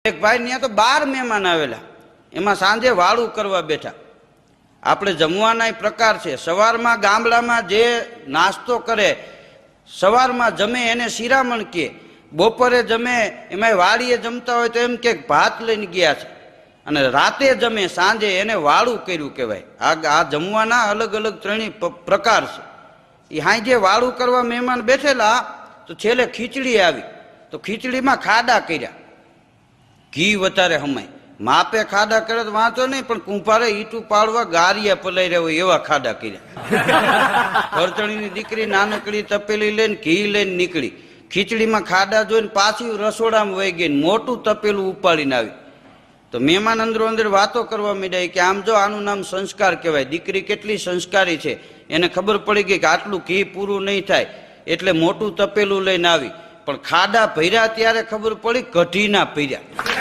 એક ભાઈ ત્યાં તો 12 મહેમાન આવેલા, એમાં સાંજે વાળું કરવા બેઠા. આપણે જમવાના પ્રકાર છે. સવારમાં ગામડામાં જે નાસ્તો કરે, સવારમાં જમે એને શિરામણ કહે, બપોરે જમે એમાં વાડીએ જમતા હોય તો એમ કે ભાત લઈને ગયા છે, અને રાતે જમે સાંજે એને વાળું કર્યું કહેવાય. આ જમવાના અલગ અલગ ત્રણેય પ્રકાર છે. એ સાંજે વાળું કરવા મહેમાન બેઠેલા તો છેલ્લે ખીચડી આવી, તો ખીચડીમાં ખાડા કર્યા, ઘી વધારે હમાય. માપે ખાડા કરે તો વાંચો નહીં, પણ કુંભારે ઈટું પાડવા ગારિયા પલાઈ રહ્યા હોય એવા ખાડા કર્યા. ભરતણીની દીકરી નાનકડી તપેલી લઈને ઘી લઈને નીકળી, ખીચડીમાં ખાડા જોઈને પાછી રસોડામાં વહી ગઈ, મોટું તપેલું ઉપાડીને આવી. તો મહેમાન અંદરો અંદર વાતો કરવા માંડ્યા કે આમ જો આનું નામ સંસ્કાર કહેવાય, દીકરી કેટલી સંસ્કારી છે. એને ખબર પડી ગઈ કે આટલું ઘી પૂરું નહીં થાય, એટલે મોટું તપેલું લઈને આવી. પણ ખાડા ભર્યા ત્યારે ખબર પડી કઢી ના પીર્યા.